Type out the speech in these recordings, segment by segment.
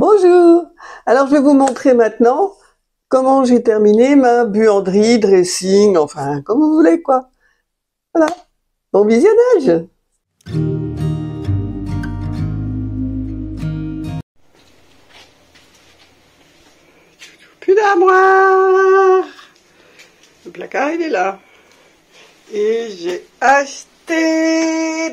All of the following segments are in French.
Bonjour! Alors je vais vous montrer maintenant comment j'ai terminé ma buanderie, dressing, enfin comme vous voulez quoi. Voilà, bon visionnage! Plus d'armoire! Le placard il est là. Et j'ai acheté...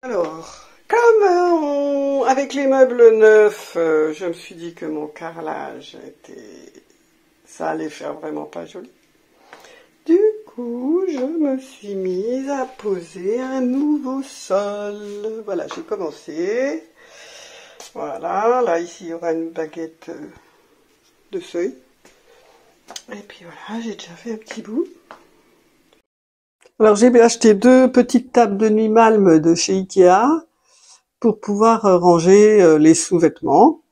Alors, comme avec les meubles neufs, je me suis dit que mon carrelage ça allait faire vraiment pas joli. Du coup, je me suis mise à poser un nouveau sol. Voilà, j'ai commencé. Voilà, là ici il y aura une baguette de seuil. Et puis voilà, j'ai déjà fait un petit bout. Alors j'ai acheté 2 petites tables de nuit Malm de chez Ikea pour pouvoir ranger les sous-vêtements.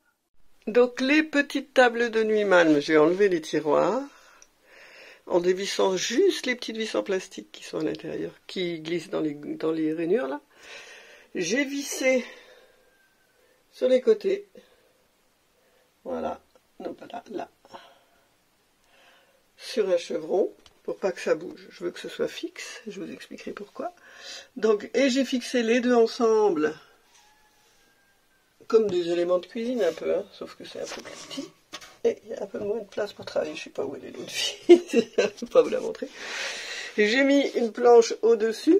Donc les petites tables de nuit Malm, j'ai enlevé les tiroirs en dévissant juste les petites vis en plastique qui sont à l'intérieur, qui glissent dans les rainures là. J'ai vissé sur les côtés. Voilà, non pas là, là. Sur un chevron, pour pas que ça bouge. Je veux que ce soit fixe, je vous expliquerai pourquoi. Donc, et j'ai fixé les deux ensemble, comme des éléments de cuisine un peu, hein, sauf que c'est un peu plus petit. Et il y a un peu moins de place pour travailler, je sais pas où elle est l'autre fille, je ne peux pas vous la montrer. J'ai mis une planche au-dessus,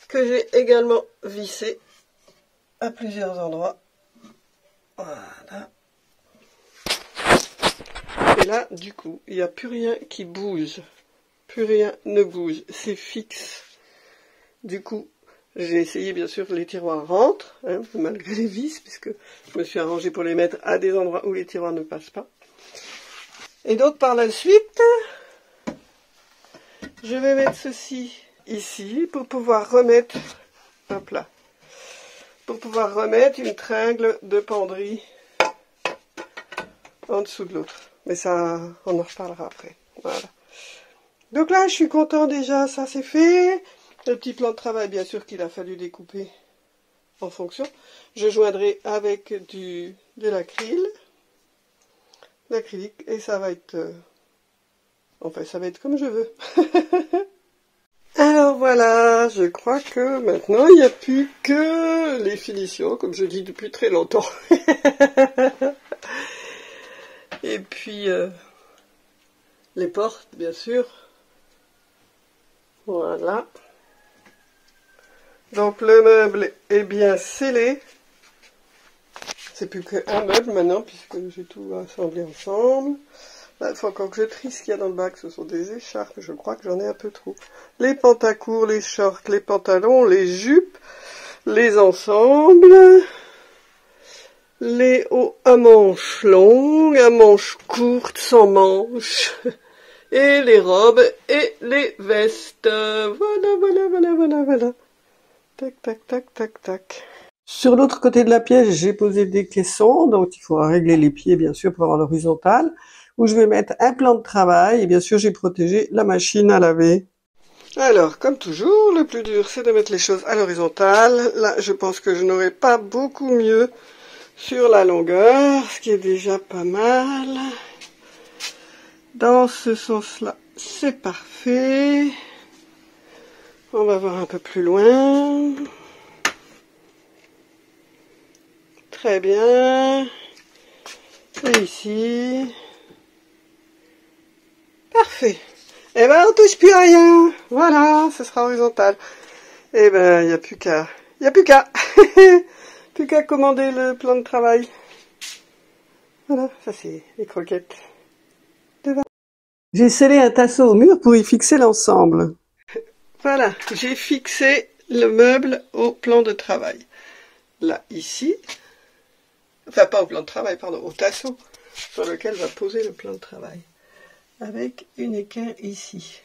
que j'ai également vissée à plusieurs endroits. Voilà. Et là, du coup, il n'y a plus rien qui bouge. Plus rien ne bouge. C'est fixe. Du coup, j'ai essayé, bien sûr, que les tiroirs rentrent, hein, malgré les vis, puisque je me suis arrangé pour les mettre à des endroits où les tiroirs ne passent pas. Et donc, par la suite, je vais mettre ceci ici pour pouvoir remettre, hop là, pour pouvoir remettre une tringle de penderie en dessous de l'autre. Mais ça, on en reparlera après. Voilà. Donc là, je suis content déjà, ça c'est fait. Le petit plan de travail, bien sûr, qu'il a fallu découper en fonction. Je joindrai avec de l'acrylique, et ça va être... enfin, ça va être comme je veux. Alors voilà, je crois que maintenant, il n'y a plus que les finitions, comme je dis depuis très longtemps. Et puis, les portes, bien sûr. Voilà. Donc le meuble est bien scellé. C'est plus qu'un meuble maintenant, puisque j'ai tout assemblé ensemble. Là, il faut encore que je trie ce qu'il y a dans le bac. Ce sont des écharpes, je crois que j'en ai un peu trop. Les pantacourts, les shorts, les pantalons, les jupes, les ensembles, les hauts à manches longues, à manches courtes, sans manches, et les robes et les vestes. Voilà, voilà, voilà, voilà, voilà. Tac, tac, tac, tac, tac. Sur l'autre côté de la pièce, j'ai posé des caissons, donc il faudra régler les pieds, bien sûr, pour avoir l'horizontale, où je vais mettre un plan de travail, et bien sûr, j'ai protégé la machine à laver. Alors, comme toujours, le plus dur, c'est de mettre les choses à l'horizontale. Là, je pense que je n'aurai pas beaucoup mieux sur la longueur, ce qui est déjà pas mal. Dans ce sens-là, c'est parfait. On va voir un peu plus loin. Très bien. Et ici. Parfait. Eh ben, on touche plus à rien. Voilà, ce sera horizontal. Eh ben, il n'y a plus qu'à. Il n'y a plus qu'à. Plus qu'à commander le plan de travail. Voilà, ça c'est les croquettes. J'ai scellé un tasseau au mur pour y fixer l'ensemble. Voilà, j'ai fixé le meuble au plan de travail. Là, ici. Enfin, pas au plan de travail, pardon, au tasseau sur lequel va poser le plan de travail. Avec une équerre ici.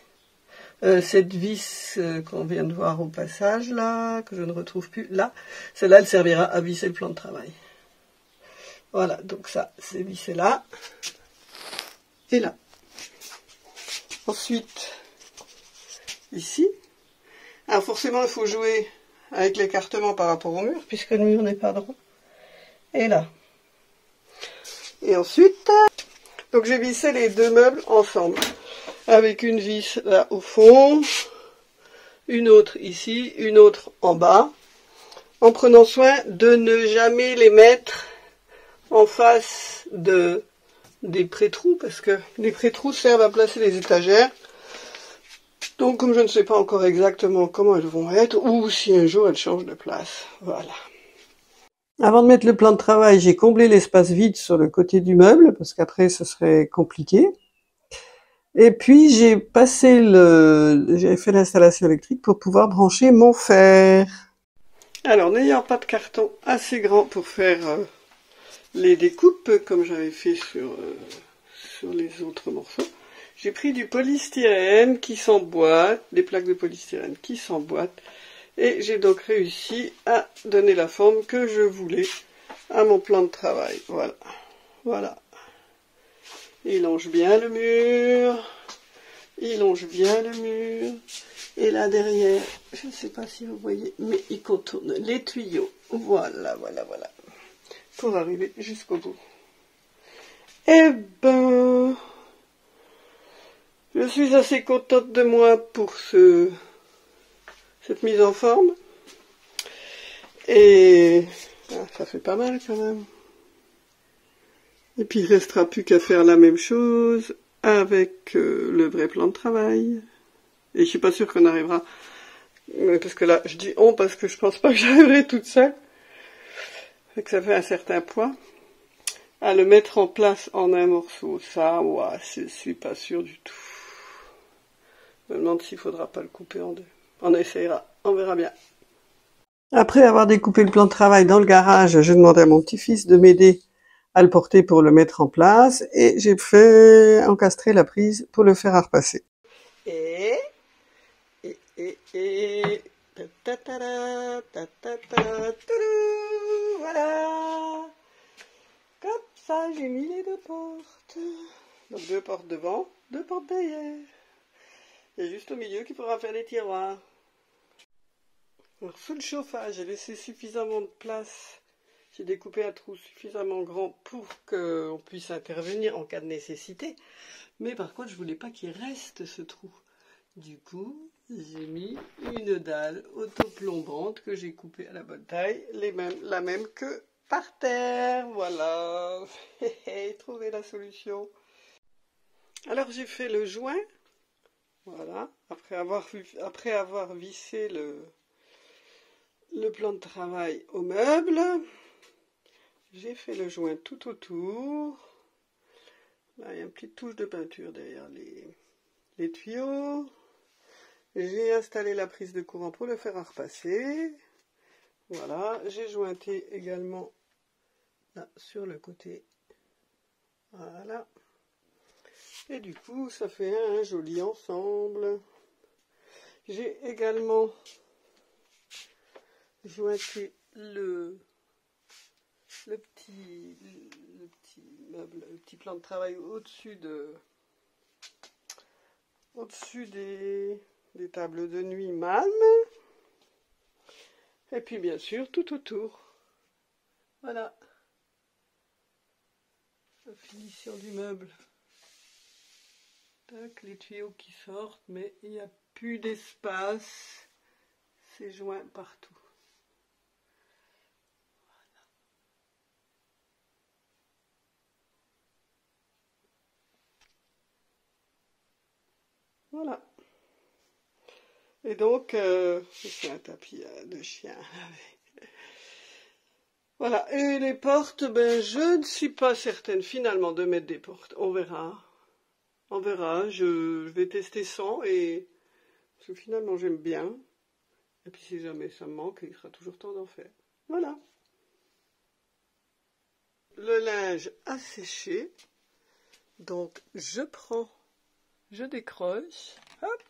Cette vis qu'on vient de voir au passage, là, que je ne retrouve plus, là, celle-là, elle servira à visser le plan de travail. Voilà, donc ça, c'est vissé là, et là. Ensuite, ici. Alors forcément, il faut jouer avec l'écartement par rapport au mur, puisque le mur n'est pas droit. Et là. Et ensuite, donc j'ai vissé les deux meubles ensemble, avec une vis là au fond, une autre ici, une autre en bas, en prenant soin de ne jamais les mettre en face des pré-trous, parce que les pré-trous servent à placer les étagères. Donc comme je ne sais pas encore exactement comment elles vont être, ou si un jour elles changent de place, voilà. Avant de mettre le plan de travail, j'ai comblé l'espace vide sur le côté du meuble, parce qu'après ce serait compliqué. Et puis j'ai j'ai fait l'installation électrique pour pouvoir brancher mon fer. Alors n'ayant pas de carton assez grand pour faire les découpes, comme j'avais fait sur les autres morceaux, j'ai pris du polystyrène qui s'emboîte, des plaques de polystyrène qui s'emboîtent, et j'ai donc réussi à donner la forme que je voulais à mon plan de travail. Voilà, voilà. Il longe bien le mur, il longe bien le mur, et là derrière, je ne sais pas si vous voyez, mais il contourne les tuyaux. Voilà, voilà, voilà, pour arriver jusqu'au bout. Eh ben, je suis assez contente de moi pour cette mise en forme. Et ça fait pas mal quand même. Et puis il ne restera plus qu'à faire la même chose avec le vrai plan de travail. Et je suis pas sûre qu'on arrivera, parce que là je dis on parce que je pense pas que j'arriverai toute seule, et que ça fait un certain poids, à le mettre en place en un morceau. Ça, ouais, je suis pas sûre du tout. Je me demande s'il faudra pas le couper en deux. On essayera, on verra bien. Après avoir découpé le plan de travail dans le garage, je demandais à mon petit-fils de m'aider à le porter pour le mettre en place, et j'ai fait encastrer la prise pour le faire à repasser. Et voilà. Comme ça, j'ai mis les deux portes. Donc deux portes devant, deux portes derrière. Il y a juste au milieu qu'il faudra faire les tiroirs. Alors, sous le chauffage, j'ai laissé suffisamment de place. J'ai découpé un trou suffisamment grand pour qu'on puisse intervenir en cas de nécessité. Mais par contre, je voulais pas qu'il reste ce trou. Du coup, j'ai mis une dalle autoplombante que j'ai coupée à la bonne taille, la même que par terre. Voilà, trouvé la solution. Alors j'ai fait le joint, voilà, après avoir vissé le plan de travail au meuble, j'ai fait le joint tout autour. Là, il y a une petite touche de peinture derrière les tuyaux. J'ai installé la prise de courant pour le fer à repasser. Voilà, j'ai jointé également là sur le côté. Voilà. Et du coup, ça fait un joli ensemble. J'ai également jointé le petit meuble, le petit plan de travail au-dessus des tables de nuit Malm. Et puis bien sûr tout autour. Voilà la finition du meuble. Tac, les tuyaux qui sortent, mais il n'y a plus d'espace. C'est joint partout. Voilà. Et donc, c'est un tapis de chien. Voilà. Et les portes, ben, je ne suis pas certaine finalement de mettre des portes. On verra. On verra. Je vais tester sans, et parce que finalement j'aime bien. Et puis si jamais ça me manque, il sera toujours temps d'en faire. Voilà. Le linge a séché. Donc je décroche, hop,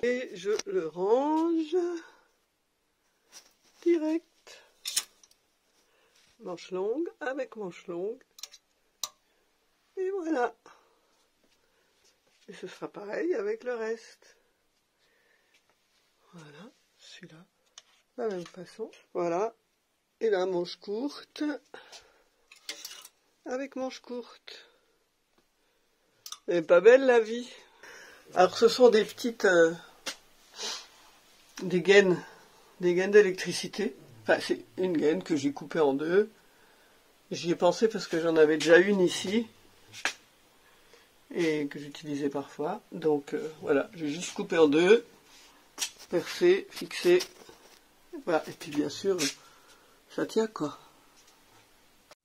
et je le range direct. Manche longue avec manche longue. Et voilà. Et ce sera pareil avec le reste. Voilà, celui-là. de la même façon. Voilà. Et là, manche courte. Avec manche courte. Elle est pas belle la vie. Alors ce sont des petites... des gaines d'électricité. Enfin, c'est une gaine que j'ai coupée en deux. J'y ai pensé parce que j'en avais déjà une ici. Et que j'utilisais parfois. Donc voilà, j'ai juste coupé en deux. Percé, fixé. Voilà. Et puis bien sûr, ça tient quoi.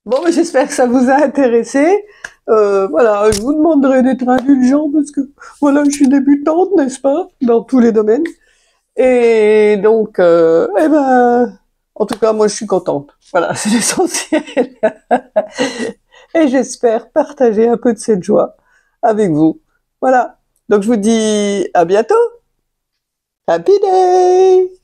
Bon, mais j'espère que ça vous a intéressé. Voilà, je vous demanderai d'être indulgent parce que voilà, je suis débutante, n'est-ce pas, dans tous les domaines. Et donc, eh ben, en tout cas, moi, je suis contente. Voilà, c'est l'essentiel. Et j'espère partager un peu de cette joie avec vous. Voilà. Donc, je vous dis à bientôt. Happy day!